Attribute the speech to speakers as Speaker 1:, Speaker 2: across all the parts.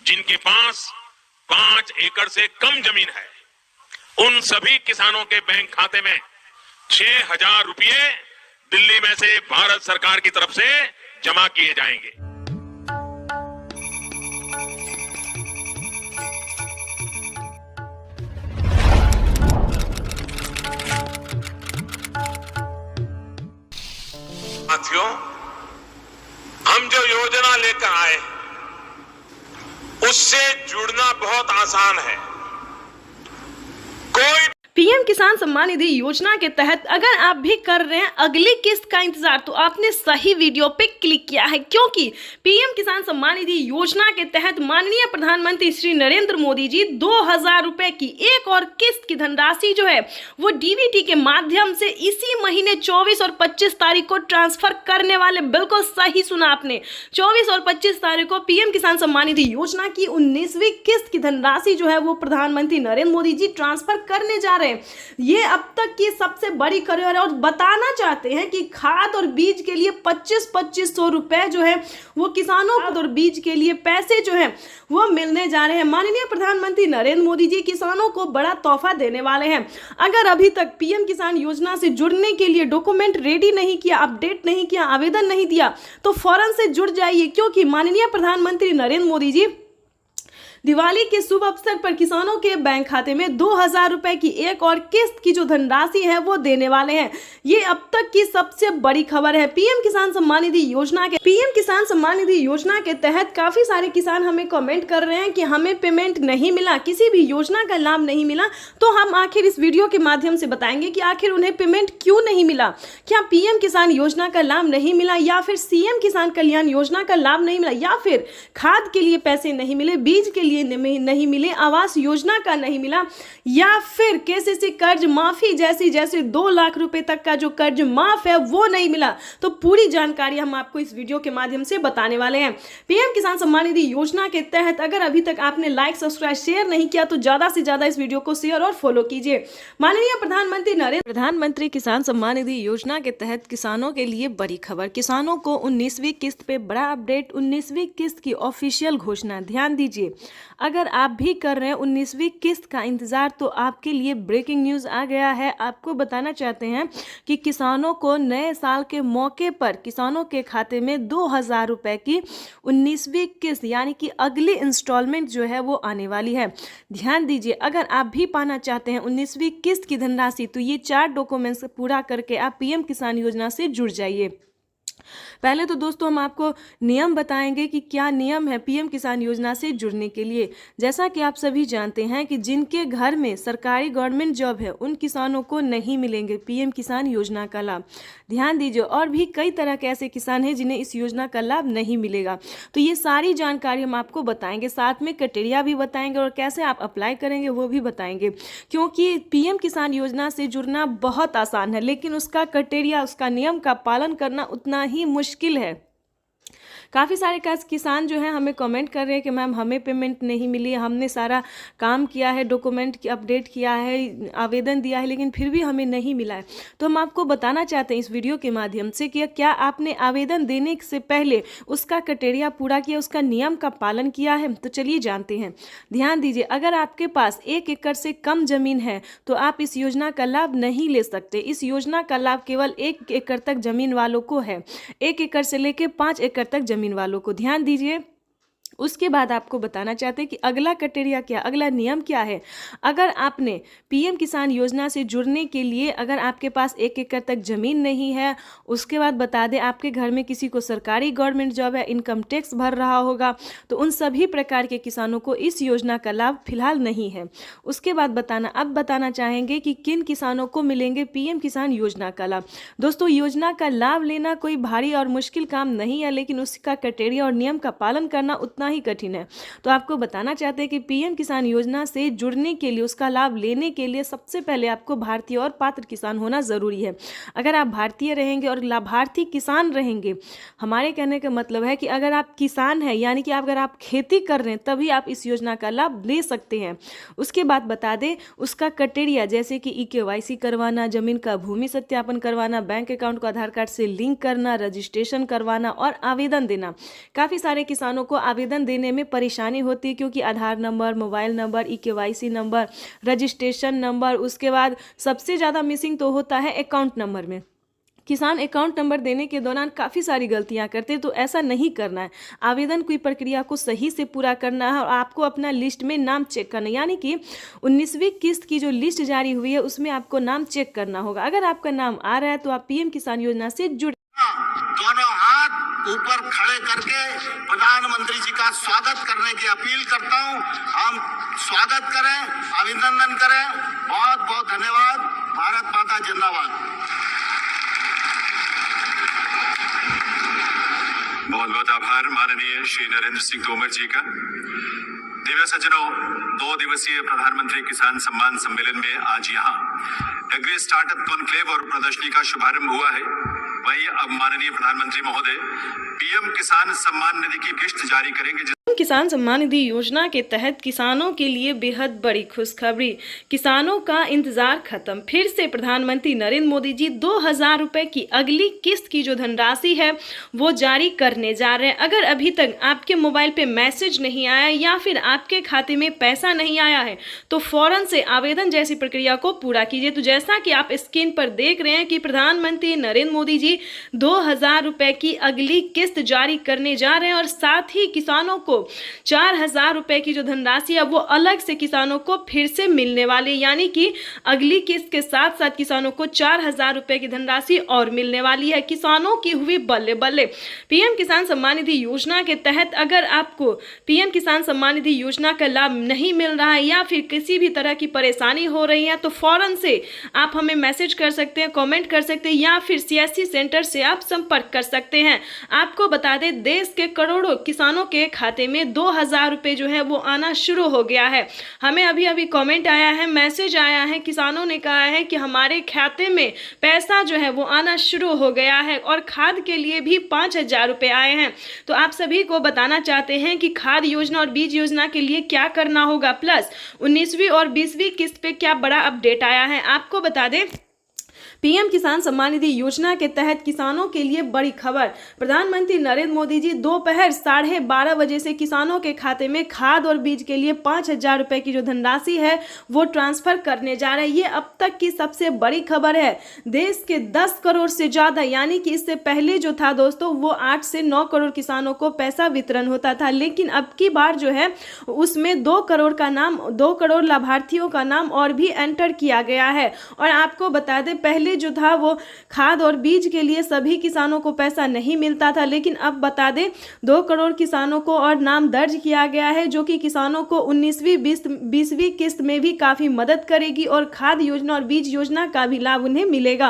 Speaker 1: जिनके पास 5 एकड़ से कम जमीन है, उन सभी किसानों के बैंक खाते में 6,000 रुपये दिल्ली में से भारत सरकार की तरफ से जमा किए जाएंगे। साथियों, हम जो योजना लेकर आए उससे जुड़ना बहुत आसान है। कोई
Speaker 2: पीएम किसान सम्मान निधि योजना के तहत अगर आप भी कर रहे हैं अगली किस्त का इंतजार, तो आपने सही वीडियो पे क्लिक किया है, क्योंकि पीएम किसान सम्मान निधि योजना के तहत माननीय प्रधानमंत्री श्री नरेंद्र मोदी जी 2,000 रुपए की एक और किस्त की धनराशि जो है वो डीबीटी के माध्यम से इसी महीने 24 और 25 तारीख को ट्रांसफर करने वाले। बिल्कुल सही सुना आपने, 24 और 25 तारीख को पीएम किसान सम्मान निधि योजना की 19वीं किस्त की धनराशि जो है वो प्रधानमंत्री नरेंद्र मोदी जी ट्रांसफर करने जा रहे हैं। ये अब तक की सबसे बड़ी खबर है और बताना चाहते हैं कि खाद और बीज के लिए 25-2500 रुपए जो है वो किसानों को और बीज के लिए पैसे जो है वो मिलने जा रहे हैं। माननीय प्रधानमंत्री नरेंद्र मोदी जी किसानों को बड़ा तोहफा देने वाले हैं। अगर अभी तक पीएम किसान योजना से जुड़ने के लिए डॉक्यूमेंट रेडी नहीं किया, अपडेट नहीं किया, आवेदन नहीं दिया, तो फौरन से जुड़ जाइए, क्योंकि माननीय प्रधानमंत्री नरेंद्र मोदी जी दिवाली के शुभ अवसर पर किसानों के बैंक खाते में 2,000 रुपए की एक और किस्त की जो धनराशि है वो देने वाले हैं। ये अब तक की सबसे बड़ी खबर है पीएम किसान सम्मान निधि योजना के। पीएम किसान सम्मान निधि योजना के तहत काफी सारे किसान हमें कमेंट कर रहे हैं कि हमें पेमेंट नहीं मिला, किसी भी योजना का लाभ नहीं मिला। तो हम आखिर इस वीडियो के माध्यम से बताएंगे कि आखिर उन्हें पेमेंट क्यों नहीं मिला। क्या पीएम किसान योजना का लाभ नहीं मिला, या फिर सीएम किसान कल्याण योजना का लाभ नहीं मिला, या फिर खाद के लिए पैसे नहीं मिले, बीज के लिए नहीं मिले, आवास योजना का नहीं मिला, या फिर केसीसी कर्ज माफी जैसे 2 लाख रुपए तक का जो कर्ज माफ है वो नहीं मिला। तो पूरी जानकारी हम आपको इस वीडियो के माध्यम से बताने वाले हैं। पीएम किसान सम्मान निधि योजना के तहत अगर अभी तक आपने लाइक, सब्सक्राइब, शेयर नहीं किया तो ज्यादा से ज्यादा इस वीडियो को शेयर और फॉलो कीजिए। माननीय प्रधानमंत्री किसान सम्मान निधि योजना के तहत किसानों के लिए बड़ी खबर, किसानों को 19वीं किस्त पे बड़ा अपडेट, 19वीं किस्त की ऑफिशियल घोषणा। ध्यान दीजिए, अगर आप भी कर रहे हैं 19वीं किस्त का इंतजार तो आपके लिए ब्रेकिंग न्यूज़ आ गया है। आपको बताना चाहते हैं कि किसानों को नए साल के मौके पर किसानों के खाते में 2,000 रुपए की 19वीं किस्त यानी कि अगली इंस्टॉलमेंट जो है वो आने वाली है। ध्यान दीजिए, अगर आप भी पाना चाहते हैं 19वीं किस्त की धनराशि तो ये 4 डॉक्यूमेंट्स पूरा करके आप पीएम किसान योजना से जुड़ जाइए। पहले तो दोस्तों हम आपको नियम बताएंगे कि क्या नियम है पीएम किसान योजना से जुड़ने के लिए। जैसा कि आप सभी जानते हैं कि जिनके घर में सरकारी गवर्नमेंट जॉब है उन किसानों को नहीं मिलेंगे पीएम किसान योजना का लाभ। ध्यान दीजिए, और भी कई तरह के ऐसे किसान हैं जिन्हें इस योजना का लाभ नहीं मिलेगा। तो ये सारी जानकारी हम आपको बताएंगे, साथ में क्राइटेरिया भी बताएंगे और कैसे आप अप्लाई करेंगे वो भी बताएंगे। क्योंकि पीएम किसान योजना से जुड़ना बहुत आसान है, लेकिन उसका क्राइटेरिया, उसका नियम का पालन करना उतना ही मुश्किल है। काफ़ी सारे किसान जो हैं हमें कमेंट कर रहे हैं कि मैम हमें पेमेंट नहीं मिली, हमने सारा काम किया है, डॉक्यूमेंट की अपडेट किया है, आवेदन दिया है, लेकिन फिर भी हमें नहीं मिला है। तो हम आपको बताना चाहते हैं इस वीडियो के माध्यम से कि क्या आपने आवेदन देने से पहले उसका क्राइटेरिया पूरा किया, उसका नियम का पालन किया है। तो चलिए जानते हैं। ध्यान दीजिए, अगर आपके पास 1 एकड़ से कम जमीन है तो आप इस योजना का लाभ नहीं ले सकते। इस योजना का लाभ केवल 1 एकड़ तक जमीन वालों को है, 1 एकड़ से लेकर 5 एकड़ तक जमीन वालों को। ध्यान दीजिए, उसके बाद आपको बताना चाहते हैं कि अगला क्राइटेरिया क्या, अगला नियम क्या है। अगर आपने पीएम किसान योजना से जुड़ने के लिए अगर आपके पास 1 एकड़ तक ज़मीन नहीं है, उसके बाद बता दें आपके घर में किसी को सरकारी गवर्नमेंट जॉब है, इनकम टैक्स भर रहा होगा, तो उन सभी प्रकार के किसानों को इस योजना का लाभ फिलहाल नहीं है। उसके बाद बताना चाहेंगे कि किन किसानों को मिलेंगे पीएम किसान योजना का लाभ। दोस्तों, योजना का लाभ लेना कोई भारी और मुश्किल काम नहीं है, लेकिन उसका क्राइटेरिया और नियम का पालन करना उतना ही कठिन है। तो आपको बताना चाहते हैं कि पीएम किसान योजना से जुड़ने के लिए, उसका लाभ लेने के लिए सबसे पहले आपको भारतीय और पात्र किसान होना जरूरी है। अगर आप भारतीय रहेंगे और लाभार्थी किसान रहेंगे, हमारे कहने का मतलब है कि अगर आप किसान हैं यानी कि अगर आप खेती कर रहे हैं तभी आप इस योजना का लाभ ले सकते हैं। उसके बाद बता दें उसका क्राइटेरिया, जैसे कि केवाईसी करवाना, जमीन का भूमि सत्यापन करवाना, बैंक अकाउंट को आधार कार्ड से लिंक करना, रजिस्ट्रेशन करवाना और आवेदन देना। काफी सारे किसानों को आवेदन आवेदन देने में परेशानी होती है, क्योंकि Aadhaar number, mobile number, KYC number, registration number, उसके बाद सबसे ज़्यादा मिसिंग तो होता है अकाउंट नंबर में। किसान अकाउंट नंबर देने के दौरान काफ़ी सारी गलतियां करते हैं, तो ऐसा नहीं करना है। आवेदन की प्रक्रिया को सही से पूरा करना है और आपको अपना लिस्ट में नाम चेक करना है, यानी कि 19वीं किस्त की जो लिस्ट जारी हुई है उसमें आपको नाम चेक करना होगा। अगर आपका नाम आ रहा है तो आप PM किसान योजना से जुड़।
Speaker 3: दोनों हाथ ऊपर खड़े करके प्रधानमंत्री जी का स्वागत करने की अपील करता हूं। हम स्वागत करें, अभिनंदन करें। बहुत बहुत धन्यवाद। भारत माता जिंदाबाद।
Speaker 4: बहुत बहुत आभार माननीय श्री नरेंद्र सिंह तोमर जी का। दिव्य सज्जनों, 2 दिवसीय प्रधानमंत्री किसान सम्मान सम्मेलन में आज यहाँ एग्री स्टार्टअप कॉन्क्लेव और प्रदर्शनी का शुभारंभ हुआ है। वहीं अब माननीय प्रधानमंत्री महोदय PM किसान सम्मान निधि की किस्त जारी करेंगे।
Speaker 2: किसान सम्मान निधि योजना के तहत किसानों के लिए बेहद बड़ी खुशखबरी। किसानों का इंतजार खत्म। फिर से प्रधानमंत्री नरेंद्र मोदी जी 2000 रुपए की अगली किस्त की जो धनराशि है वो जारी करने जा रहे हैं। अगर अभी तक आपके मोबाइल पे मैसेज नहीं आया या फिर आपके खाते में पैसा नहीं आया है तो फौरन से आवेदन जैसी प्रक्रिया को पूरा कीजिए। तो जैसा कि आप स्क्रीन पर देख रहे हैं कि प्रधानमंत्री नरेंद्र मोदी जी 2000 रुपए की अगली किस्त जारी करने जा रहे हैं और साथ ही किसानों को 4000 रुपए की जो धनराशि है वो अलग से किसानों को फिर से मिलने वाली, यानी कि अगली किस्त के साथ साथ किसानों को 4000 रुपए की धनराशि और मिलने वाली है। किसानों की हुई बल्ले बल्ले। PM किसान सम्मान निधि योजना के तहत अगर आपको PM किसान सम्मान निधि योजना का लाभ नहीं मिल रहा है या फिर किसी भी तरह की परेशानी हो रही है तो फौरन से आप हमें मैसेज कर सकते हैं, कमेंट कर सकते हैं या फिर CSC सेंटर से आप संपर्क कर सकते हैं। आपको बता दें, देश के करोड़ों किसानों के खाते में 2000 रुपए जो है वो आना शुरू हो गया है। हमें अभी अभी कमेंट आया है, मैसेज आया है, किसानों ने कहा है कि हमारे खाते में पैसा जो है वो आना शुरू हो गया है और खाद के लिए भी 5000 रुपए आए हैं। तो आप सभी को बताना चाहते हैं कि खाद योजना और बीज योजना के लिए क्या करना होगा, प्लस 19वीं और 20वीं किस्त पे क्या बड़ा अपडेट आया है। आपको बता दें, PM किसान सम्मान निधि योजना के तहत किसानों के लिए बड़ी खबर। प्रधानमंत्री नरेंद्र मोदी जी दोपहर 12:30 बजे से किसानों के खाते में खाद और बीज के लिए 5000 रुपए की जो धनराशि है वो ट्रांसफर करने जा रहे हैं। ये अब तक की सबसे बड़ी खबर है। देश के 10 करोड़ से ज़्यादा, यानी कि इससे पहले जो था दोस्तों वो 8 से 9 करोड़ किसानों को पैसा वितरण होता था, लेकिन अब की बार जो है उसमें 2 करोड़ लाभार्थियों का नाम और भी एंटर किया गया है। और आपको बता दें, पहले जो था वो खाद और बीज के लिए सभी किसानों को पैसा नहीं मिलता था, लेकिन अब बता दें 2 करोड़ किसानों को और नाम दर्ज किया गया है, जो कि किसानों को 19वीं 20वीं किस्त में भी काफ़ी मदद करेगी और खाद योजना और बीज योजना का भी लाभ उन्हें मिलेगा।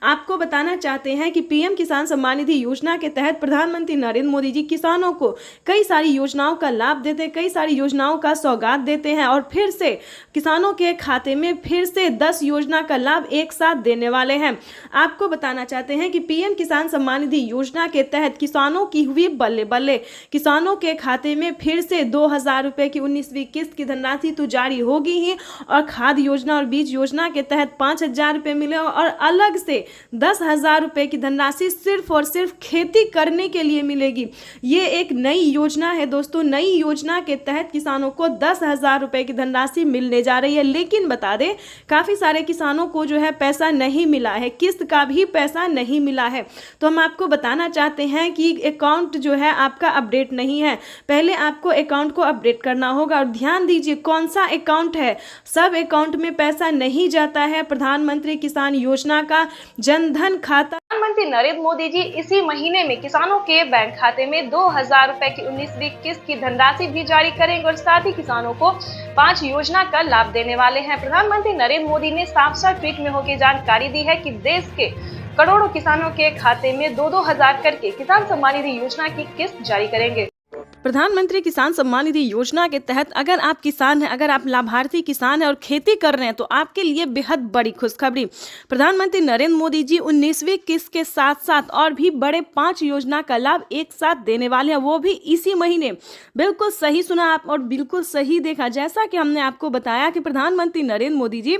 Speaker 2: आपको बताना चाहते हैं कि PM किसान सम्मान निधि योजना के तहत प्रधानमंत्री नरेंद्र मोदी जी किसानों को कई सारी योजनाओं का लाभ देते हैं, कई सारी योजनाओं का सौगात देते हैं और फिर से किसानों के खाते में फिर से 10 योजना का लाभ एक साथ देने वाले हैं। आपको बताना चाहते हैं कि PM किसान सम्मान निधि योजना के तहत किसानों की हुई बल्ले बल्ले। किसानों के खाते में फिर से 2000 रुपए की 19वीं किस्त की धनराशि तो जारी होगी ही और खाद योजना और बीज योजना के तहत 5000 रुपए मिले और अलग से 10,000 रुपए की धनराशि सिर्फ और सिर्फ खेती करने के लिए मिलेगी। ये एक नई योजना है दोस्तों। नई योजना के तहत किसानों को 10,000 रुपए की धनराशि मिलने जा रही है, लेकिन बता दें काफ़ी सारे किसानों को जो है पैसा नहीं मिला है, किस्त का भी पैसा नहीं मिला है। तो हम आपको बताना चाहते हैं कि अकाउंट जो है आपका अपडेट नहीं है। पहले आपको अकाउंट को अपडेट करना होगा और ध्यान दीजिए कौन सा अकाउंट है। सब अकाउंट में पैसा नहीं जाता है। प्रधानमंत्री किसान योजना का जनधन खाता प्रधानमंत्री नरेंद्र मोदी जी इसी महीने में किसानों के बैंक खाते में 2000 रुपए की 19वीं किस्त की धनराशि भी जारी करेंगे और साथ ही किसानों को 5 योजना का लाभ देने वाले हैं। प्रधानमंत्री नरेंद्र मोदी ने साफ-साफ ट्वीट में होकर जानकारी दी है कि देश के करोड़ों किसानों के खाते में 2-2 हजार करके किसान सम्मान निधि योजना की किस्त जारी करेंगे। प्रधानमंत्री किसान सम्मान निधि योजना के तहत अगर आप किसान हैं, अगर आप लाभार्थी किसान हैं और खेती कर रहे हैं तो आपके लिए बेहद बड़ी खुशखबरी। प्रधानमंत्री नरेंद्र मोदी जी 19वीं किस्त के साथ साथ और भी बड़े 5 योजना का लाभ एक साथ देने वाले हैं, वो भी इसी महीने। बिल्कुल सही सुना आप और बिल्कुल सही देखा। जैसा कि हमने आपको बताया कि प्रधानमंत्री नरेंद्र मोदी जी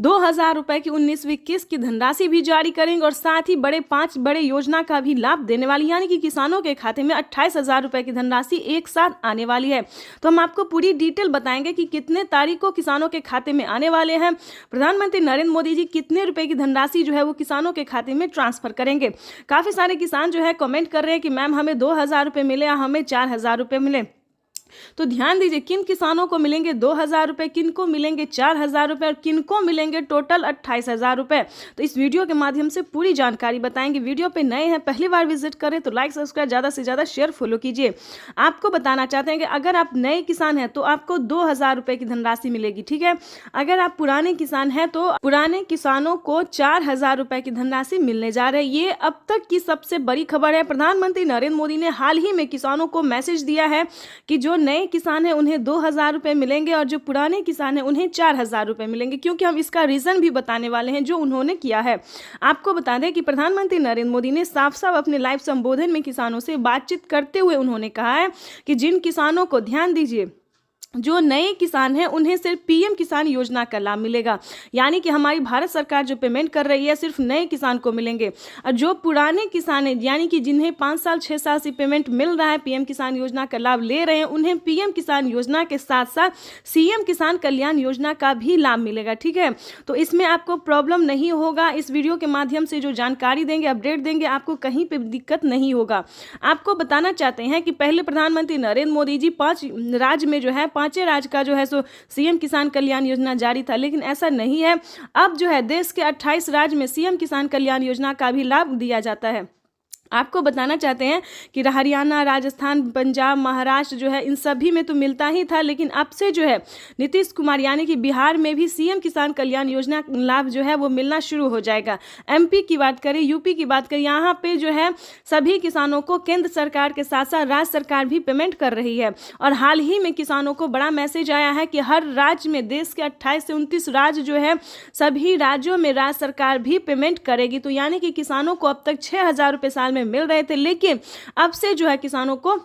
Speaker 2: 2000 रुपए की 19वीं किस्त की धनराशि भी जारी करेंगे और साथ ही 5 बड़े योजना का भी लाभ देने वाली, यानी कि किसानों के खाते में 28,000 रुपए की धनराशि एक साथ आने वाली है। तो हम आपको पूरी डिटेल बताएंगे कि कितने तारीख को किसानों के खाते में आने वाले हैं, प्रधानमंत्री नरेंद्र मोदी जी कितने रुपए की धनराशि जो है वो किसानों के खाते में ट्रांसफर करेंगे। काफी सारे किसान जो है कमेंट कर रहे हैं कि मैम हमें 2000 रुपए मिले या हमें 4000 रुपए मिले। तो ध्यान दीजिए, किन किसानों को मिलेंगे 2000 रुपए, किन को मिलेंगे 4000 रुपए और किन को मिलेंगे टोटल 28,000 रुपए। तो इस वीडियो के माध्यम से पूरी जानकारी बताएंगे। वीडियो पे नए हैं, पहली बार विजिट करें तो लाइक सब्सक्राइब ज़्यादा से ज़्यादा शेयर फॉलो कीजिए। आपको बताना चाहते हैं कि अगर आप नए किसान हैं तो आपको 2000 रुपए की धनराशि मिलेगी, ठीक है। अगर आप पुराने किसान हैं तो पुराने किसानों को 4000 रुपए की धनराशि मिलने जा रही है। ये अब तक की सबसे बड़ी खबर है। प्रधानमंत्री नरेंद्र मोदी ने हाल ही में किसानों को मैसेज दिया है कि जो नए किसान हैं उन्हें 2000 रुपए मिलेंगे और जो पुराने किसान हैं उन्हें 4000 रुपए मिलेंगे, क्योंकि हम इसका रीजन भी बताने वाले हैं जो उन्होंने किया है। आपको बता दें कि प्रधानमंत्री नरेंद्र मोदी ने साफ साफ अपने लाइव संबोधन में किसानों से बातचीत करते हुए उन्होंने कहा है कि जिन किसानों को, ध्यान दीजिए, जो नए किसान हैं उन्हें सिर्फ पीएम किसान योजना का लाभ मिलेगा, यानी कि हमारी भारत सरकार जो पेमेंट कर रही है सिर्फ नए किसान को मिलेंगे। और जो पुराने किसान हैं, यानी कि जिन्हें 5 साल 6 साल से पेमेंट मिल रहा है, पीएम किसान योजना का लाभ ले रहे हैं, उन्हें पीएम किसान योजना के साथ साथ सीएम किसान कल्याण योजना का भी लाभ मिलेगा, ठीक है। तो इसमें आपको प्रॉब्लम नहीं होगा। इस वीडियो के माध्यम से जो जानकारी देंगे, अपडेट देंगे, आपको कहीं पर दिक्कत नहीं होगा। आपको बताना चाहते हैं कि पहले प्रधानमंत्री नरेंद्र मोदी जी 5 राज्य में जो है, 5 राज्य का जो है सो सीएम किसान कल्याण योजना जारी था, लेकिन ऐसा नहीं है। अब जो है देश के 28 राज्य में सीएम किसान कल्याण योजना का भी लाभ दिया जाता है। आपको बताना चाहते हैं कि हरियाणा, राजस्थान, पंजाब, महाराष्ट्र जो है इन सभी में तो मिलता ही था, लेकिन अब से जो है नीतीश कुमार यानी कि बिहार में भी सीएम किसान कल्याण योजना लाभ जो है वो मिलना शुरू हो जाएगा। एमपी की बात करें, यूपी की बात करें, यहाँ पे जो है सभी किसानों को केंद्र सरकार के साथ साथ राज्य सरकार भी पेमेंट कर रही है। और हाल ही में किसानों को बड़ा मैसेज आया है कि हर राज्य में, देश के 28 से 29 राज्य जो है, सभी राज्यों में राज्य सरकार भी पेमेंट करेगी। तो यानी कि किसानों को अब तक 6000 रुपये साल में मिल रहे थे, लेकिन अब से जो है किसानों को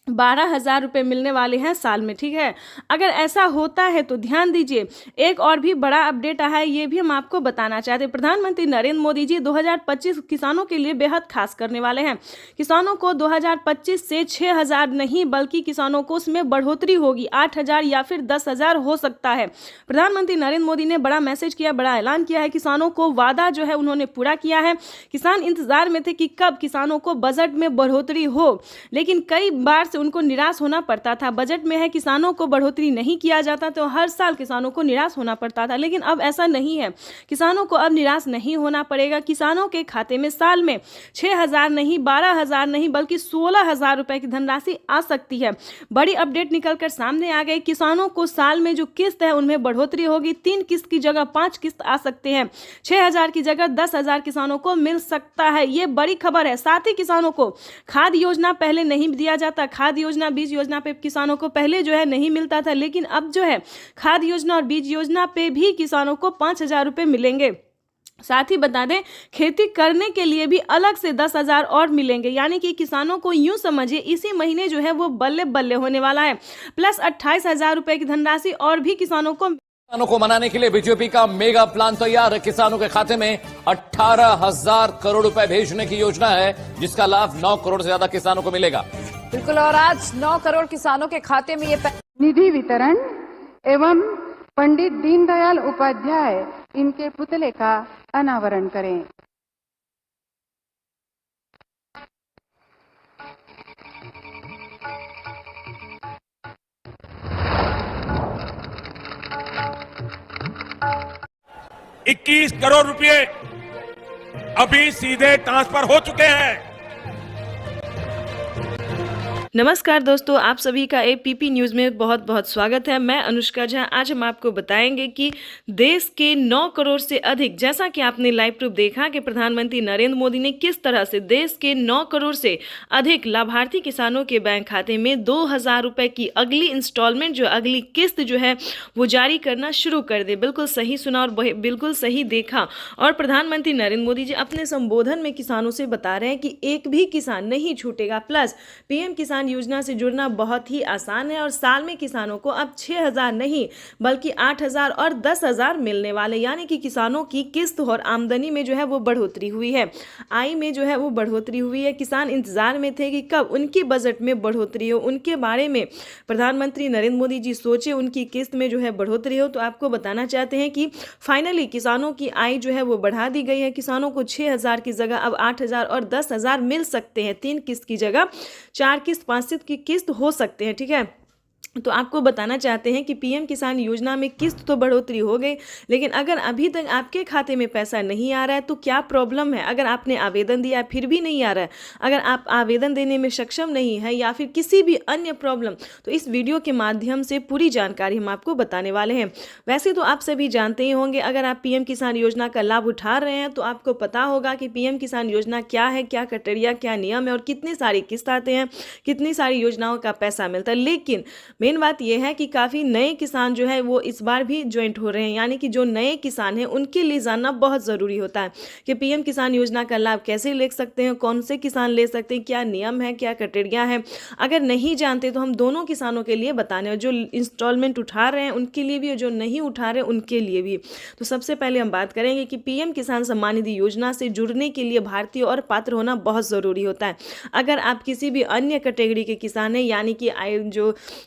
Speaker 2: 12,000 रुपये मिलने वाले हैं साल में, ठीक है। अगर ऐसा होता है तो ध्यान दीजिए, एक और भी बड़ा अपडेट आया है, ये भी हम आपको बताना चाहते हैं। प्रधानमंत्री नरेंद्र मोदी जी 2025 किसानों के लिए बेहद खास करने वाले हैं। किसानों को 2025 से 6000 नहीं बल्कि किसानों को उसमें बढ़ोतरी होगी, 8000 या फिर 10,000 हो सकता है। प्रधानमंत्री नरेंद्र मोदी ने बड़ा मैसेज किया, बड़ा ऐलान किया है। किसानों को वादा जो है उन्होंने पूरा किया है। किसान इंतजार में थे कि कब किसानों को बजट में बढ़ोतरी हो, लेकिन कई बार से उनको निराश होना पड़ता था। बजट में है किसानों को बढ़ोतरी नहीं किया जाता तो हर साल किसानों को निराश होना पड़ता था, लेकिन अब ऐसा नहीं है। किसानों को अब निराश नहीं होना पड़ेगा। किसानों के खाते में साल में 6000 नहीं, 12,000 नहीं बल्कि 16,000 रुपए की धनराशि आ सकती है। बड़ी अपडेट निकलकर सामने आ गई। किसानों को साल में जो किस्त है उनमें बढ़ोतरी होगी। 3 किस्त की जगह 5 किस्त आ सकते हैं। 6000 की जगह 10,000 किसानों को मिल सकता है। ये बड़ी खबर है। साथ ही किसानों को खाद योजना पहले नहीं दिया जाता, खाद योजना, बीज योजना पे किसानों को पहले जो है नहीं मिलता था, लेकिन अब जो है खाद योजना और बीज योजना पे भी किसानों को 5,000 रुपये मिलेंगे। साथ ही बता दें, खेती करने के लिए भी अलग से 10,000 और मिलेंगे, यानी कि किसानों को यूं समझिए इसी महीने जो है वो बल्ले बल्ले होने वाला है। प्लस 28,000 रुपये की धनराशि और भी किसानों को
Speaker 5: मनाने के लिए बीजेपी का मेगा प्लान तैयार है। किसानों के खाते में 18,000 करोड़ रुपए भेजने की योजना है, जिसका लाभ 9 करोड़ से ज्यादा किसानों को मिलेगा।
Speaker 6: बिल्कुल, और आज 9 करोड़ किसानों के खाते में ये
Speaker 7: निधि वितरण एवं पंडित दीनदयाल उपाध्याय इनके पुतले का अनावरण करें।
Speaker 1: ₹21 करोड़ रुपए अभी सीधे ट्रांसफर हो चुके हैं।
Speaker 2: नमस्कार दोस्तों, आप सभी का एपीपी न्यूज़ में बहुत बहुत स्वागत है। मैं अनुष्का झा। आज हम आपको बताएंगे कि देश के 9 करोड़ से अधिक, जैसा कि आपने लाइव प्रूफ देखा कि प्रधानमंत्री नरेंद्र मोदी ने किस तरह से देश के 9 करोड़ से अधिक लाभार्थी किसानों के बैंक खाते में 2,000 रुपये की अगली इंस्टॉलमेंट, जो अगली किस्त जो है वो जारी करना शुरू कर दे। बिल्कुल सही सुना और बिल्कुल सही देखा। और प्रधानमंत्री नरेंद्र मोदी जी अपने संबोधन में किसानों से बता रहे हैं कि एक भी किसान नहीं छूटेगा। प्लस पीएम किसान किसान योजना से जुड़ना बहुत ही आसान है और साल में किसानों को अब 6,000 नहीं बल्कि 8,000 और 10,000 मिलने वाले, यानी कि किसानों की किस्त और आमदनी में जो है वो बढ़ोतरी हुई है, आय में जो है वो बढ़ोतरी हुई है। किसान इंतजार में थे कि कब उनकी बजट में बढ़ोतरी हो, उनके बारे में प्रधानमंत्री नरेंद्र मोदी जी सोचे, उनकी किस्त में जो है बढ़ोतरी हो। तो आपको बताना चाहते हैं कि फाइनली किसानों की आय जो है वो बढ़ा दी गई है। किसानों को 6,000 की जगह अब 8,000 और 10,000 मिल सकते हैं। 3 किस्त की जगह 4 किस्त, 5 किस्त की किस्त हो सकते हैं। ठीक है, तो आपको बताना चाहते हैं कि पीएम किसान योजना में किस्त तो बढ़ोतरी हो गई, लेकिन अगर अभी तक आपके खाते में पैसा नहीं आ रहा है तो क्या प्रॉब्लम है? अगर आपने आवेदन दिया फिर भी नहीं आ रहा है, अगर आप आवेदन देने में सक्षम नहीं है या फिर किसी भी अन्य प्रॉब्लम, तो इस वीडियो के माध्यम से पूरी जानकारी हम आपको बताने वाले हैं। वैसे तो आप सभी जानते ही होंगे, अगर आप पीएम किसान योजना का लाभ उठा रहे हैं तो आपको पता होगा कि पीएम किसान योजना क्या है, क्या क्राइटेरिया, क्या नियम है और कितनी सारी किस्त आते हैं, कितनी सारी योजनाओं का पैसा मिलता है। लेकिन मेन बात यह है कि काफ़ी नए किसान जो है वो इस बार भी ज्वाइंट हो रहे हैं, यानी कि जो नए किसान हैं उनके लिए जानना बहुत ज़रूरी होता है कि पीएम किसान योजना का लाभ कैसे ले सकते हैं, कौन से किसान ले सकते हैं, क्या नियम है, क्या क्राइटेरिया है। अगर नहीं जानते तो हम दोनों किसानों के लिए बताने हैं, जो इंस्टॉलमेंट उठा रहे हैं उनके लिए भी और जो नहीं उठा रहे उनके लिए भी। तो सबसे पहले हम बात करेंगे कि पीएम किसान सम्मान निधि योजना से जुड़ने के लिए भारतीय और पात्र होना बहुत ज़रूरी होता है। अगर आप किसी भी अन्य कैटेगरी के किसान हैं, यानी कि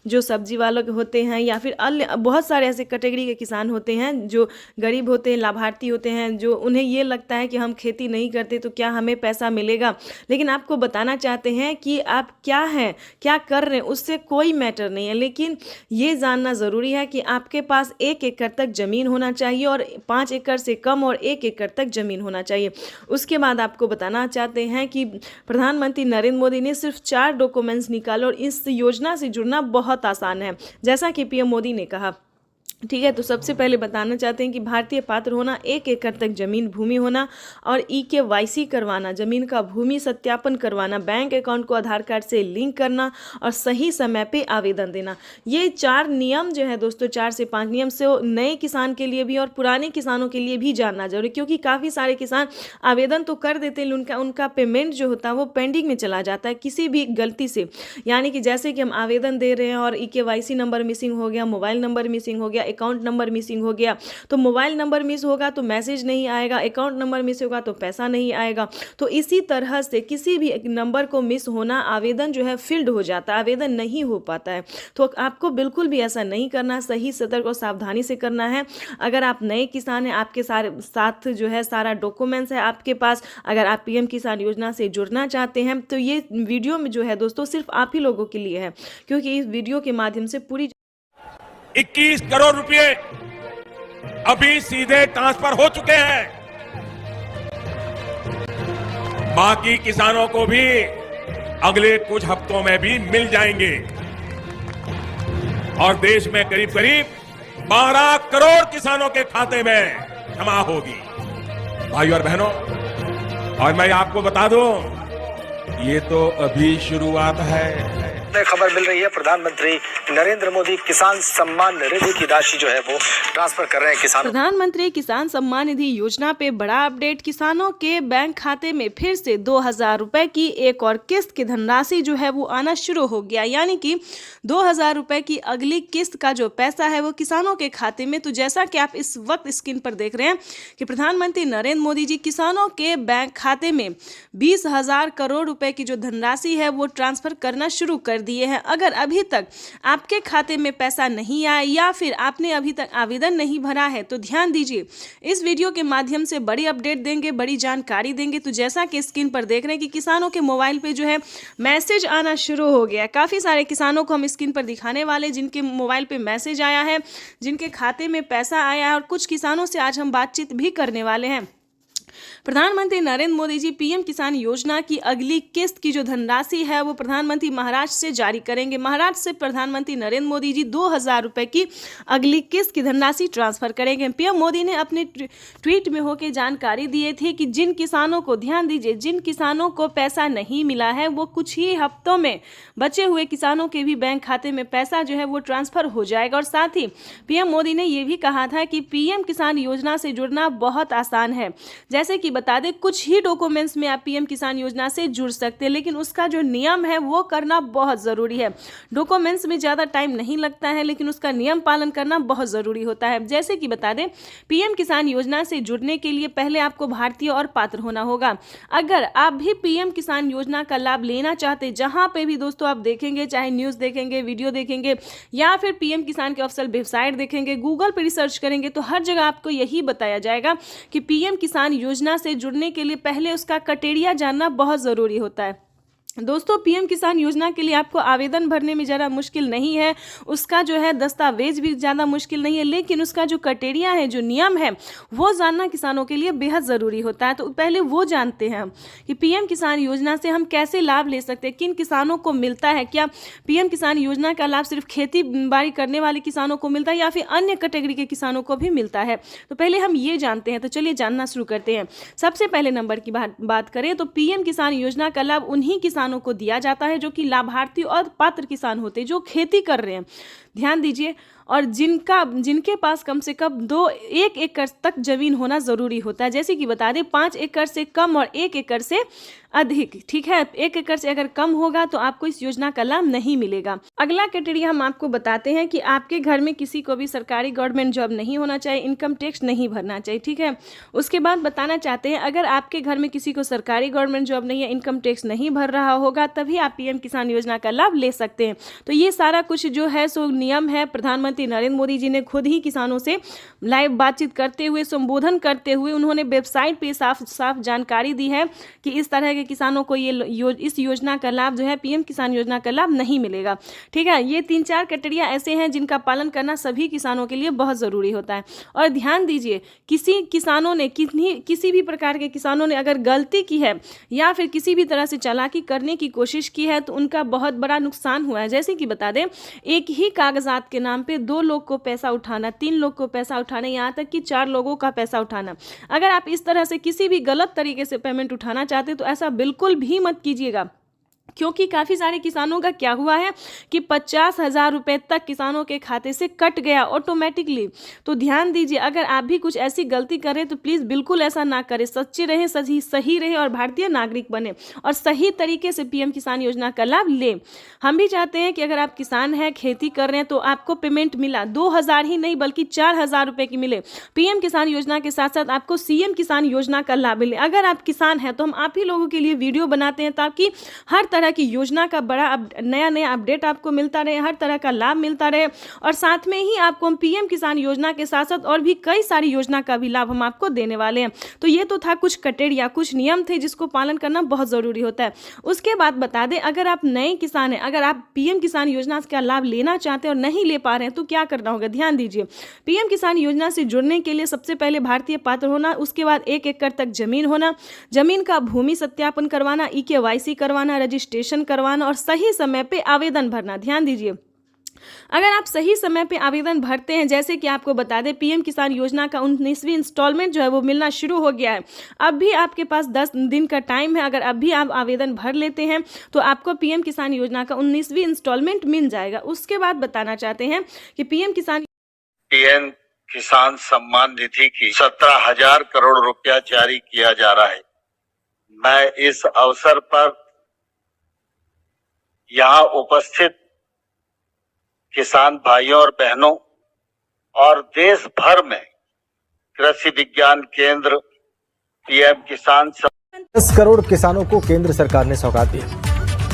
Speaker 2: जो सब्जी वालों के होते हैं या फिर अन्य बहुत सारे ऐसे कैटेगरी के किसान होते हैं जो गरीब होते हैं, लाभार्थी होते हैं, जो उन्हें ये लगता है कि हम खेती नहीं करते तो क्या हमें पैसा मिलेगा, लेकिन आपको बताना चाहते हैं कि आप क्या हैं, क्या कर रहे हैं, उससे कोई मैटर नहीं है। लेकिन ये जानना ज़रूरी है कि आपके पास 1 एकड़ तक ज़मीन होना चाहिए और 5 एकड़ से कम और 1 एकड़ तक ज़मीन होना चाहिए। उसके बाद आपको बताना चाहते हैं कि प्रधानमंत्री नरेंद्र मोदी ने सिर्फ 4 डॉक्यूमेंट्स निकाले और इस योजना से जुड़ना बहुत आसान है, जैसा कि पीएम मोदी ने कहा। ठीक है, तो सबसे पहले बताना चाहते हैं कि भारतीय पात्र होना, 1 एकड़ तक जमीन भूमि होना और EKYC करवाना, जमीन का भूमि सत्यापन करवाना, बैंक अकाउंट को आधार कार्ड से लिंक करना और सही समय पे आवेदन देना। ये 4 नियम जो है दोस्तों, 4 से 5 नियम से नए किसान के लिए भी और पुराने किसानों के लिए भी जानना जरूरी, क्योंकि काफ़ी सारे किसान आवेदन तो कर देते हैं, उनका पेमेंट जो होता है वो पेंडिंग में चला जाता है किसी भी गलती से। यानी कि जैसे कि हम आवेदन दे रहे हैं और EKYC नंबर मिसिंग हो गया, मोबाइल नंबर मिसिंग हो गया, अकाउंट नंबर मिसिंग हो गया, तो मोबाइल नंबर मिस होगा तो मैसेज नहीं आएगा, अकाउंट नंबर मिस होगा तो पैसा नहीं आएगा। तो इसी तरह से किसी भी नंबर को मिस होना, आवेदन जो है फील्ड हो जाता है, आवेदन नहीं हो पाता है। तो आपको बिल्कुल भी ऐसा नहीं करना, सही, सतर्क और सावधानी से करना है। अगर आप नए किसान हैं, आपके साथ जो है सारा डॉक्यूमेंट्स है आपके पास, अगर आप पीएम किसान योजना से जुड़ना चाहते हैं तो ये वीडियो में जो है दोस्तों सिर्फ आप ही लोगों के लिए है, क्योंकि इस वीडियो के माध्यम से पूरी
Speaker 1: 21 करोड़ रुपए अभी सीधे ट्रांसफर हो चुके हैं। बाकी किसानों को भी अगले कुछ हफ्तों में भी मिल जाएंगे और देश में करीब करीब 12 करोड़ किसानों के खाते में जमा होगी। भाइयों और बहनों, और मैं आपको बता दूं, ये तो अभी शुरुआत है।
Speaker 8: खबर मिल रही है, प्रधानमंत्री नरेंद्र मोदी किसान सम्मान निधि की राशि जो है वो ट्रांसफर कर रहे हैं किसानों।
Speaker 2: प्रधानमंत्री किसान सम्मान निधि योजना पे बड़ा अपडेट, किसानों के बैंक खाते में फिर से 2,000 रुपए की एक और किस्त की धनराशि जो है वो आना शुरू हो गया, यानी कि 2,000 रुपए की अगली किस्त का जो पैसा है वो किसानों के खाते में। तो जैसा कि आप इस वक्त स्क्रीन पर देख रहे हैं कि प्रधानमंत्री नरेंद्र मोदी जी किसानों के बैंक खाते में 20,000 करोड़ रुपए की जो धनराशि है वो ट्रांसफर करना शुरू कर दिए हैं। अगर अभी तक आपके खाते में पैसा नहीं आया या फिर आपने अभी तक आवेदन नहीं भरा है तो ध्यान दीजिए, इस वीडियो के माध्यम से बड़ी अपडेट देंगे, बड़ी जानकारी देंगे। तो जैसा कि स्क्रीन पर देख रहे हैं कि किसानों के मोबाइल पे जो है मैसेज आना शुरू हो गया। काफ़ी सारे किसानों को हम स्क्रीन पर दिखाने वाले जिनके मोबाइल पे मैसेज आया है, जिनके खाते में पैसा आया है, और कुछ किसानों से आज हम बातचीत भी करने वाले हैं। प्रधानमंत्री नरेंद्र मोदी जी पीएम किसान योजना की अगली किस्त की जो धनराशि है वो प्रधानमंत्री महाराष्ट्र से जारी करेंगे। महाराष्ट्र से प्रधानमंत्री नरेंद्र मोदी जी 2,000 रुपए की अगली किस्त की धनराशि ट्रांसफर करेंगे। पीएम मोदी ने अपने ट्वीट में होकर जानकारी दी थी कि जिन किसानों को, ध्यान दीजिए, जिन किसानों को पैसा नहीं मिला है वो कुछ ही हफ्तों में बचे हुए किसानों के भी बैंक खाते में पैसा जो है वो ट्रांसफर हो जाएगा। और साथ ही पीएम मोदी ने ये भी कहा था कि पीएम किसान योजना से जुड़ना बहुत आसान है। जैसे कि बता दें कुछ ही डॉक्यूमेंट्स में आप पीएम किसान योजना से जुड़ सकते हैं, लेकिन उसका जो नियम है वो करना बहुत ज़रूरी है। डॉक्यूमेंट्स में ज़्यादा टाइम नहीं लगता है, लेकिन उसका नियम पालन करना बहुत ज़रूरी होता है। जैसे कि बता दें पीएम किसान योजना से जुड़ने के लिए पहले आपको भारतीय और पात्र होना होगा। अगर आप भी पीएम किसान योजना का लाभ लेना चाहते, जहां पे भी दोस्तों आप देखेंगे, चाहे न्यूज़ देखेंगे, वीडियो देखेंगे या फिर पीएम किसान के ऑफिशियल वेबसाइट देखेंगे, गूगल पर रिसर्च करेंगे, तो हर जगह आपको यही बताया जाएगा कि पीएम किसान योजना से जुड़ने के लिए पहले उसका क्राइटेरिया जानना बहुत ज़रूरी होता है। दोस्तों पीएम किसान योजना के लिए आपको आवेदन भरने में ज़्यादा मुश्किल नहीं है, उसका जो है दस्तावेज भी ज़्यादा मुश्किल नहीं है, लेकिन उसका जो क्राइटेरिया है, जो नियम है, वो जानना किसानों के लिए बेहद ज़रूरी होता है। तो पहले वो जानते हैं कि पीएम किसान योजना से हम कैसे लाभ ले सकते हैं, किन किसानों को मिलता है, क्या पीएम किसान योजना का लाभ सिर्फ खेती बाड़ी करने वाले किसानों को मिलता है या फिर अन्य कैटेगरी के किसानों को भी मिलता है। तो पहले हम ये जानते हैं। तो चलिए जानना शुरू करते हैं। सबसे पहले नंबर की बात करें तो पीएम किसान योजना का लाभ उन्हीं किसानों को दिया जाता है जो कि लाभार्थी और पात्र किसान होते हैं, जो खेती कर रहे हैं। ध्यान दीजिए, और जिनके पास कम से कम 1 एकड़ तक जमीन होना जरूरी होता है। जैसे कि बता दें 5 एकड़ से कम और 1 एकड़ से अधिक, ठीक है। 1 एकड़ से अगर कम होगा तो आपको इस योजना का लाभ नहीं मिलेगा। अगला क्राइटेरिया हम आपको बताते हैं कि आपके घर में किसी को भी सरकारी गवर्नमेंट जॉब नहीं होना चाहिए, इनकम टैक्स नहीं भरना चाहिए, ठीक है। उसके बाद बताना चाहते हैं अगर आपके घर में किसी को सरकारी गवर्नमेंट जॉब नहीं है, इनकम टैक्स नहीं भर रहा होगा, तभी आप पीएम किसान योजना का लाभ ले सकते हैं। तो ये सारा कुछ जो है सो नियम है, प्रधानमंत्री नरेंद्र मोदी जी ने खुद ही किसानों से लाइव बातचीत करते हुए, संबोधन करते हुए उन्होंने वेबसाइट पे साफ साफ जानकारी दी है कि इस तरह के किसानों को इस योजना का लाभ जो है पीएम किसान योजना का लाभ नहीं मिलेगा, ठीक है। ये 3-4 क्राइटेरिया ऐसे हैं जिनका पालन करना सभी किसानों के लिए बहुत ज़रूरी होता है। और ध्यान दीजिए, किसी भी प्रकार के किसानों ने अगर गलती की है या फिर किसी भी तरह से चालाकी करने की कोशिश की है तो उनका बहुत बड़ा नुकसान हुआ है। जैसे कि बता दें एक ही कागजात के नाम पे 2 लोग को पैसा उठाना, 3 लोग को पैसा उठाना, यहाँ तक कि 4 लोगों का पैसा उठाना। अगर आप इस तरह से किसी भी गलत तरीके से पेमेंट उठाना चाहते तो ऐसा बिल्कुल भी मत कीजिएगा, क्योंकि काफ़ी सारे किसानों का क्या हुआ है कि 50,000 रुपये तक किसानों के खाते से कट गया ऑटोमेटिकली। तो ध्यान दीजिए, अगर आप भी कुछ ऐसी गलती करें तो प्लीज़ बिल्कुल ऐसा ना करें, सच्चे रहें, सही रहे और भारतीय नागरिक बने और सही तरीके से पीएम किसान योजना का लाभ लें। हम भी चाहते हैं कि अगर आप किसान हैं, खेती कर रहे हैं, तो आपको पेमेंट मिला 2,000 ही नहीं बल्कि 4,000 रुपये की मिले। पीएम किसान योजना के साथ साथ आपको सीएम किसान योजना का लाभ मिले। अगर आप किसान हैं तो हम आप ही लोगों के लिए वीडियो बनाते हैं ताकि हर तरह की योजना का बड़ा नया अपडेट आपको मिलता रहे, हर तरह का लाभ मिलता रहे। और साथ में ही आपको हम पीएम किसान योजना के साथ साथ और भी कई सारी योजना का भी लाभ हम आपको देने वाले हैं। तो ये तो था कुछ क्राइटेरिया, कुछ नियम थे जिसको पालन करना बहुत ज़रूरी होता है। उसके बाद बता दें अगर आप नए किसान हैं, अगर आप पीएम किसान योजना का लाभ लेना चाहते हैं और नहीं ले पा रहे हैं तो क्या करना होगा। ध्यान दीजिए, पीएम किसान योजना से जुड़ने के लिए सबसे पहले भारतीय पात्र होना, उसके बाद 1 एकड़ तक जमीन होना, जमीन का भूमि सत्यापन करवाना, EKYC करवाना, रजिस्ट्रेशन करवाना और सही समय पे आवेदन भरना। ध्यान दीजिए, अगर आप सही समय पे आवेदन भरते हैं, जैसे कि आपको बता दें पीएम किसान योजना का 19वीं इंस्टॉलमेंट जो है वो मिलना शुरू हो गया है। अब भी आपके पास 10 दिन का टाइम है। अगर अब भी आप आवेदन भर लेते हैं तो आपको पीएम किसान योजना का 19वीं इंस्टॉलमेंट मिल जाएगा। उसके बाद बताना चाहते हैं कि पीएम
Speaker 3: किसान सम्मान निधि की 17,000 करोड़ रुपया जारी किया जा रहा है। मैं इस अवसर पर यहाँ उपस्थित किसान भाइयों और बहनों और देश भर में कृषि विज्ञान केंद्र पीएम किसान
Speaker 8: 10 करोड़ किसानों को केंद्र सरकार ने सौगात दी।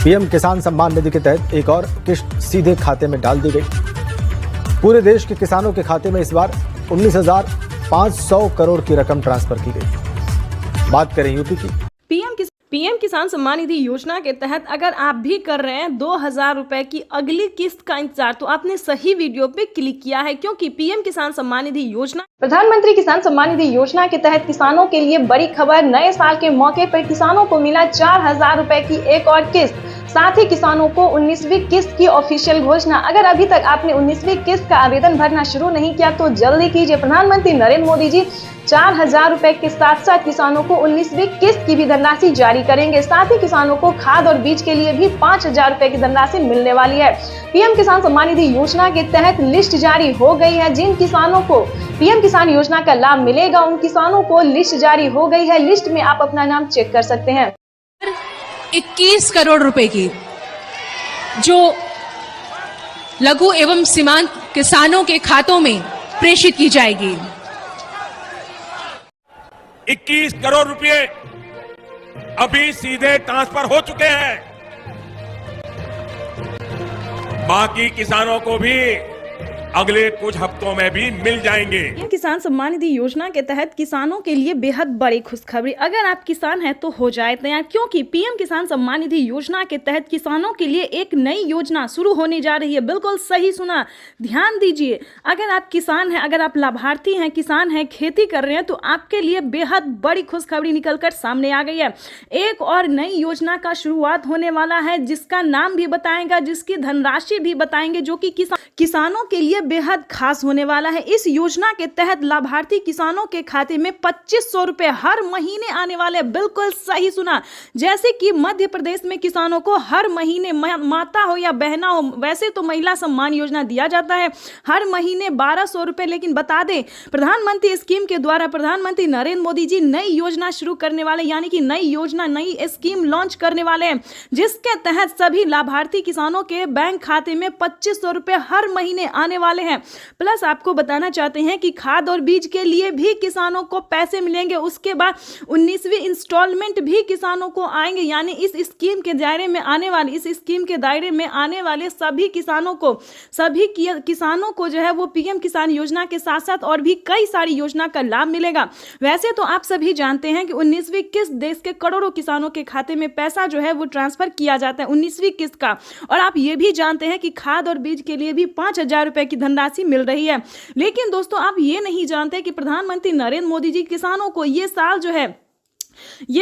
Speaker 8: पीएम किसान सम्मान निधि के तहत एक और किस्त सीधे खाते में डाल दी गई। पूरे देश के किसानों के खाते में इस बार 19,500 करोड़ की रकम ट्रांसफर की गई। बात करें यूपी की।
Speaker 2: पीएम किसान सम्मान निधि योजना के तहत अगर आप भी कर रहे हैं 2,000 रुपए की अगली किस्त का इंतजार, तो आपने सही वीडियो पे क्लिक किया है, क्योंकि पीएम किसान सम्मान निधि योजना,
Speaker 9: प्रधानमंत्री किसान सम्मान निधि योजना के तहत किसानों के लिए बड़ी खबर। नए साल के मौके पर किसानों को मिला 4,000 रुपए की एक और किस्त। साथ ही किसानों को 19वीं किस्त की ऑफिशियल घोषणा। अगर अभी तक आपने 19वीं किस्त का आवेदन भरना शुरू नहीं किया तो जल्दी कीजिए। प्रधानमंत्री नरेंद्र मोदी जी 4,000 रुपए के साथ साथ किसानों को 19वीं किस्त की भी धनराशि जारी करेंगे। साथ ही किसानों को खाद और बीज के लिए भी 5,000 रुपए की धनराशि मिलने वाली है। पीएम किसान सम्मान निधि योजना के तहत लिस्ट जारी हो गई है। जिन किसानों को पीएम किसान योजना का लाभ मिलेगा उन किसानों को लिस्ट जारी हो गई है। लिस्ट में आप अपना नाम चेक कर सकते हैं।
Speaker 10: 21 करोड़ रुपए की जो लघु एवं सीमांत किसानों के खातों में प्रेषित की जाएगी।
Speaker 1: 21 करोड़ रुपए अभी सीधे ट्रांसफर हो चुके हैं। बाकी किसानों को भी अगले कुछ हफ्तों में भी मिल जाएंगे।
Speaker 2: पीएम किसान सम्मान निधि योजना के तहत किसानों के लिए बेहद बड़ी खुशखबरी। अगर आप किसान हैं तो हो जाए तैयार, क्योंकि पीएम किसान सम्मान निधि योजना के तहत किसानों के लिए एक नई योजना शुरू होने जा रही है। बिल्कुल सही सुना, ध्यान दीजिए। अगर आप किसान हैं, अगर आप लाभार्थी हैं, किसान हैं, खेती कर रहे हैं, तो आपके लिए बेहद बड़ी खुशखबरी निकलकर सामने आ गई है। एक और नई योजना का शुरुआत होने वाला है, जिसका नाम भी बताएगा, जिसकी धनराशि भी बताएंगे, जो कि किसानों के लिए बेहद खास होने वाला है। इस योजना के तहत लाभार्थी किसानों के खाते में 2500 रुपए हर महीने आने वाले। बिल्कुल सही सुना। जैसे कि मध्य प्रदेश में किसानों को हर महीने, माता हो या बहना हो, वैसे तो महिला सम्मान योजना दिया जाता है हर महीने 1200 रुपए, लेकिन बता दें प्रधानमंत्री स्कीम के द्वारा प्रधानमंत्री नरेंद्र मोदी जी नई योजना शुरू करने वाले, यानी कि नई योजना, नई स्कीम लॉन्च करने वाले हैं, जिसके तहत सभी लाभार्थी किसानों के बैंक खाते में 2500 रुपए हर महीने आने वाले हैं। प्लस आपको बताना चाहते हैं कि खाद और बीज के लिए भी किसानों को पैसे मिलेंगे। उसके बाद 19वीं इंस्टॉलमेंट भी किसानों को आएंगे, यानी इस स्कीम के दायरे में आने वाले सभी किसानों को जो है वो पीएम किसान योजना के साथ साथ और भी कई सारी योजना का लाभ मिलेगा। वैसे तो आप सभी जानते हैं कि 19वीं किस्त देश के करोड़ों किसानों के खाते में पैसा जो है वो ट्रांसफर किया जाता है 19वीं किस्त का। और आप ये भी जानते हैं कि खाद और बीज के लिए भी 5,000 रुपए की धनराशि मिल रही है। लेकिन दोस्तों, आप ये नहीं जानते कि प्रधानमंत्री नरेंद्र मोदी जी किसानों को ये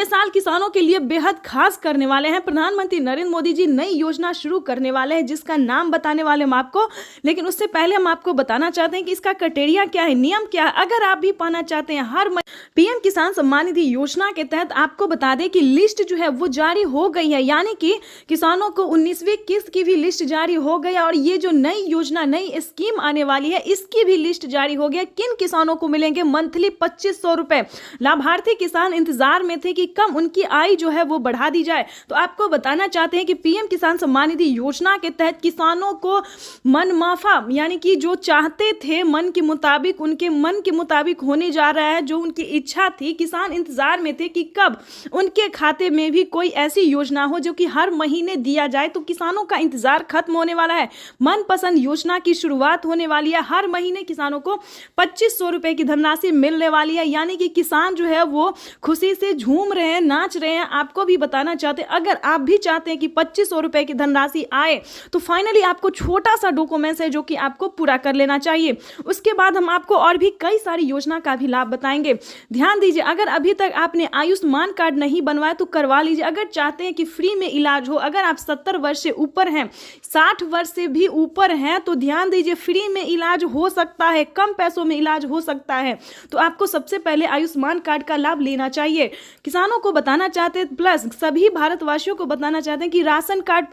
Speaker 2: साल किसानों के लिए बेहद खास करने वाले हैं। प्रधानमंत्री नरेंद्र मोदी जी नई योजना शुरू करने वाले हैं, जिसका नाम बताने वाले हम आपको। लेकिन उससे पहले हम आपको बताना चाहते हैं कि इसका क्राइटेरिया क्या है, नियम क्या है। अगर आप भी पाना चाहते हैं हर पीएम किसान सम्मान निधि योजना के तहत, आपको बता दें कि लिस्ट जो है वो जारी हो गई है, यानी कि किसानों को 19वीं किस्त की भी लिस्ट जारी हो गई है। और ये जो नई योजना, नई स्कीम आने वाली है, इसकी भी लिस्ट जारी हो गया। किन किसानों को मिलेंगे मंथली 2500 रुपए। लाभार्थी किसान इंतजार में थे कि कम उनकी आय जो है वो बढ़ा दी जाए। तो आपको बताना चाहते हैं कि पीएम किसान सम्मान निधि योजना के तहत किसानों को मनमाफा, यानी कि जो चाहते थे मन के मुताबिक, उनके मन के मुताबिक होने जा रहा है। जो उनकी इच्छा थी, किसान इंतजार में थे कि कब उनके खाते में भी कोई ऐसी योजना हो जो कि हर महीने दिया जाए। तो किसानों का इंतजार खत्म होने वाला है। मनपसंद योजना की शुरुआत होने वाली है। हर महीने किसानों को 2500 रुपए की धनराशि मिलने वाली है, यानी कि किसान जो है वो खुशी से झूम रहे हैं, नाच रहे हैं। आपको भी बताना चाहते हैं, अगर आप भी चाहते हैं कि 2500 रुपए की धनराशि आए, तो फाइनली आपको छोटा सा डॉक्यूमेंट्स है जो कि आपको पूरा कर लेना चाहिए। उसके बाद हम आपको और भी कई सारी योजना का भी लाभ बताएंगे। ध्यान दीजिए, अगर अभी तक आपने आयुष्मान कार्ड नहीं बनवाया तो करवा लीजिए। अगर चाहते हैं कि फ्री में इलाज हो, अगर आप 70 वर्ष से ऊपर हैं, 60 वर्ष से भी ऊपर हैं, तो ध्यान दीजिए, फ्री में इलाज हो सकता है, कम पैसों में इलाज हो सकता है। तो आपको सबसे पहले आयुष्मान कार्ड का लाभ लेना चाहिए। किसानों को बताना चाहते हैं, प्लस सभी भारतवासियों को बताना चाहते हैं कि राशन कार्ड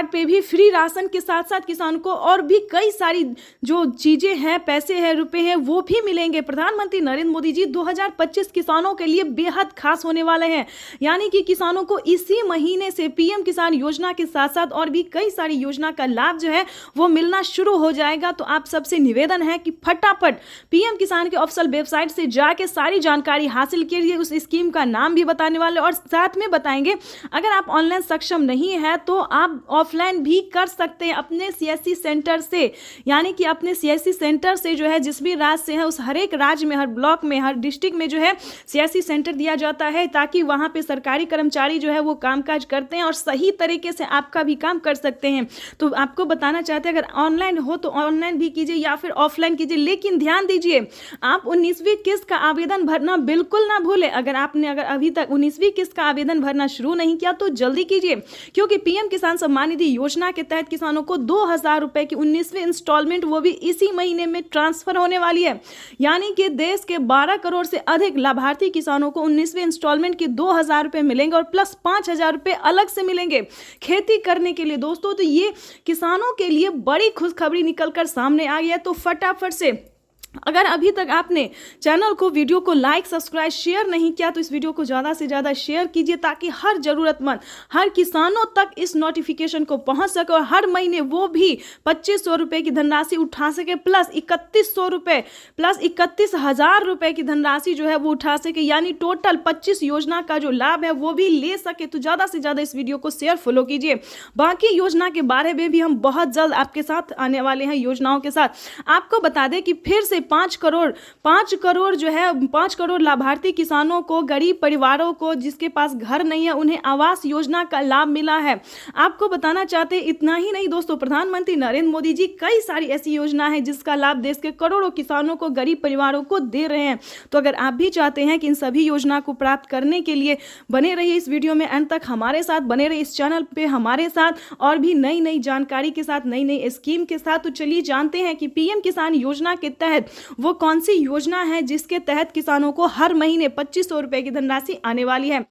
Speaker 2: पे भी फ्री राशन के साथ साथ किसान को और भी कई सारी जो चीजें हैं, पैसे हैं, रुपए हैं, वो भी मिलेंगे। प्रधानमंत्री नरेंद्र मोदी जी 2025 किसानों के लिए बेहद खास होने वाले हैं, यानी कि किसानों को इसी महीने से पीएम किसान योजना के साथ साथ और भी कई सारी योजना का लाभ जो है वो मिलना शुरू हो जाएगा। तो आप सबसे निवेदन है कि फटाफट पीएम किसान के ऑफिशियल वेबसाइट से जाके सारी जानकारी हासिल कीजिए। उस स्कीम का नाम भी बताने वाले और साथ में बताएंगे, अगर आप ऑनलाइन सक्षम नहीं है तो आप ऑफलाइन भी कर सकते हैं अपने सीएससी सेंटर से, यानी कि अपने सीएससी सेंटर से जो है, जिस भी राज्य से है उस हर एक राज्य में, हर ब्लॉक में, हर डिस्ट्रिक्ट में जो है सीएससी सेंटर दिया जाता है, ताकि वहां पे सरकारी कर्मचारी जो है वो कामकाज करते हैं और सही तरीके से आपका भी काम कर सकते हैं। तो आपको बताना चाहते हैं, अगर ऑनलाइन हो तो ऑनलाइन भी कीजिए या फिर ऑफलाइन कीजिए। लेकिन ध्यान दीजिए, आप 19वीं किस्त का आवेदन भरना बिल्कुल ना भूलें। अगर अभी तक 19वीं किस्त का आवेदन भरना शुरू नहीं किया तो जल्दी कीजिए, क्योंकि क्योंकि पीएम किसान सम्मान निधि योजना के तहत किसानों को 2,000 रुपए की 19वीं इंस्टॉलमेंट वो भी इसी महीने में ट्रांसफर होने वाली है। यानी कि देश के 12 करोड़ से अधिक लाभार्थी किसानों को 19वीं इंस्टॉलमेंट के 2,000 रुपए मिलेंगे और प्लस 5,000 रुपए अलग से मिलेंगे खेती करने के लिए। दोस्तों, तो ये किसानों के लिए बड़ी खुशखबरी निकलकर सामने आ गया। तो फटाफट से अगर अभी तक आपने चैनल को, वीडियो को लाइक, सब्सक्राइब, शेयर नहीं किया तो इस वीडियो को ज़्यादा से ज़्यादा शेयर कीजिए ताकि हर ज़रूरतमंद, हर किसानों तक इस नोटिफिकेशन को पहुंच सके और हर महीने वो भी 2,500 रुपये की धनराशि उठा सके, प्लस 3,100 रुपये, प्लस 31,000 रुपये की धनराशि जो है वो उठा सके। यानी टोटल 25 योजना का जो लाभ है वो भी ले सके। तो ज़्यादा से ज़्यादा इस वीडियो को शेयर, फॉलो कीजिए। बाकी योजना के बारे में भी हम बहुत जल्द आपके साथ आने वाले हैं योजनाओं के साथ। आपको बता दें कि फिर से 5 करोड़ जो है 5 करोड़ लाभार्थी किसानों को, गरीब परिवारों को जिसके पास घर नहीं है, उन्हें आवास योजना का लाभ मिला है। आपको बताना चाहते हैं इतना ही नहीं दोस्तों, प्रधानमंत्री नरेंद्र मोदी जी कई सारी ऐसी योजना है जिसका लाभ देश के करोड़ों किसानों को, गरीब परिवारों को दे रहे हैं। तो अगर आप भी चाहते हैं कि इन सभी योजना को प्राप्त करने के लिए बने रहिए इस वीडियो में अंत तक, हमारे साथ बने रहिए इस चैनल पे हमारे साथ और भी नई नई जानकारी के साथ, नई नई स्कीम के साथ। तो चलिए जानते हैं कि पीएम किसान योजना के तहत वो कौन सी योजना है जिसके तहत किसानों को हर महीने 2,500 रुपए की धनराशि आने वाली है।